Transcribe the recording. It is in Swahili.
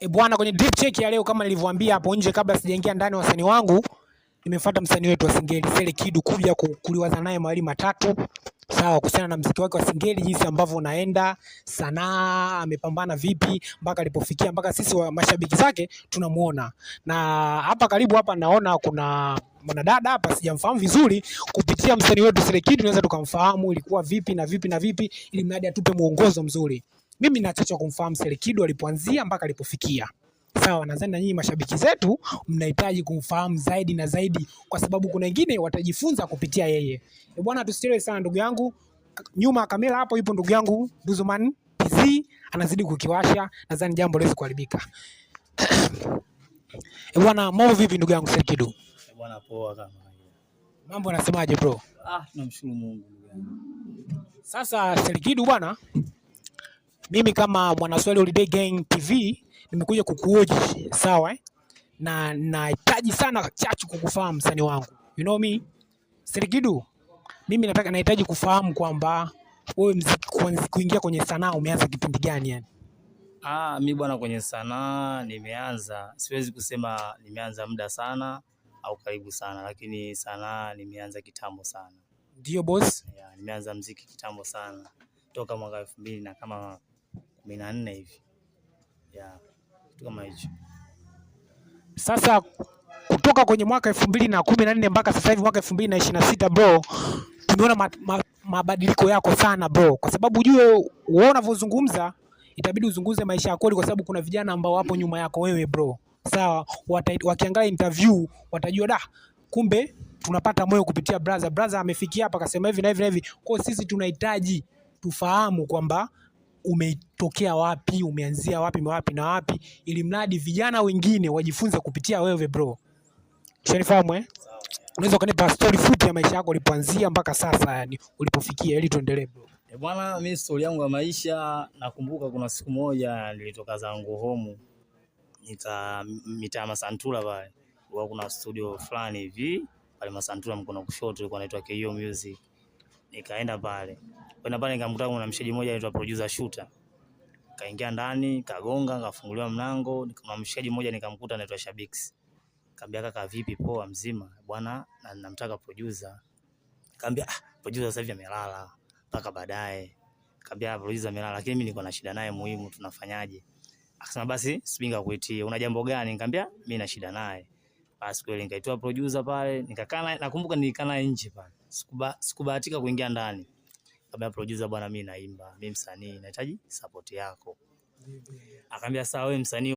Bwana, kwenye drip check ya leo kama nilivyowaambia hapo nje kabla sijaingia ndani wasanii wangu, nimefuata msanii wetu wa Singeli Sele Kidu kuja kuliwaza naye mawili matatu. Sawa, kuhusiana na muziki wake wa Singeli, jinsi ambavyo unaenda, sanaa amepambana vipi mpaka alipofikia, mpaka sisi wa mashabiki zake tunamuona. Na hapa karibu hapa naona kuna mwanadada hapa sijamfahamu vizuri, kupitia msanii wetu Sele Kidu tunaweza tukamfahamu ilikuwa vipi na vipi na vipi, ili mradi atupe muongozo mzuri. Mimi nachacha kumfahamu Sele Kidu alipoanzia mpaka alipofikia. Sawa, nadhani na nyinyi mashabiki zetu mnahitaji kumfahamu zaidi na zaidi, kwa sababu kuna wengine watajifunza kupitia yeye. Bwana, tusichelewe sana ndugu yangu. Nyuma ya kamera hapo yupo ndugu yangu Duzuman TZ, anazidi kukiwasha, nadhani jambo liweze kuharibika. Bwana, mambo vipi ndugu yangu Sele Kidu? Bwana poa kama. Mambo yanasemaje bro? Tunamshukuru Mungu ndugu yangu. Sasa Sele Kidu bwana, mimi kama mwana Swahili Holiday Gang TV nimekuja kukuoji, sawa na nahitaji sana chachu kukufahamu msanii wangu. You know me? Sele Kidu, mimi nahitaji kufahamu kwamba wewe muziki kuingia kwenye sanaa umeanza kipindi gani yani? Mimi bwana kwenye sanaa nimeanza, siwezi kusema nimeanza muda sana au karibu sana, lakini sanaa nimeanza kitambo sana. Ndio boss? Yeah, nimeanza muziki kitambo sana. Toka mwaka 2000 na kama 14 hivi. Yeah, kitu kama hicho. Sasa kutoka kwenye mwaka 2014 mpaka sasa hivi mwaka 2026 bro, tumeona mabadiliko yako sana bro, kwa sababu ujue wewe unavyozungumza itabidi uzunguze maisha yako, kwa sababu kuna vijana ambao wapo nyuma yako wewe bro. Sawa, wakiangalia interview watajua da, kumbe tunapata moyo kupitia brother amefikia hapa akasema hivi na hivi na hivi. Kwa sisi tunahitaji tufahamu kwamba umetokea wapi, umeanzia wapi na wapi, ili mradi vijana wengine wajifunze kupitia wewe bro. Unanifahamu eh? Unaweza kunipa story fupi ya maisha yako ulipoanzia mpaka sasa, yani ulipofikia, ili tuendelee bro. Bwana, mimi story yangu ya maisha, nakumbuka kuna siku moja nilitoka zangu home mitaa Masantula pale. Kuna studio fulani hivi pale Masantula mkono kushoto, ilikuwa inaitwa KO Music. Nikaenda pale. Kwenda pale nikamkuta kuna mshaji mmoja anaitwa producer Shooter. Kaingia ndani, kagonga, kafunguliwa mlango, kama mshaji mmoja nikamkuta anaitwa Shabix. Kaambia kaka vipi, poa mzima? Bwana, namtaka producer. Kaambia producer sasa hivi amelala mpaka baadaye. Kaambia producer amelala, lakini mimi niko na shida naye muhimu, tunafanyaje? Akasema basi subinga kuitia. Una jambo gani? Nikamwambia mimi na shida naye. Basi kweli nikaitoa producer pale, nikakaa naye, nakumbuka nilikaa naye nje pale. Sikubahatika kuingia ndani. Kaambia producer, bwana mimi naimba, mimi msanii, nahitaji support yako. Akaambia sawa, wewe msanii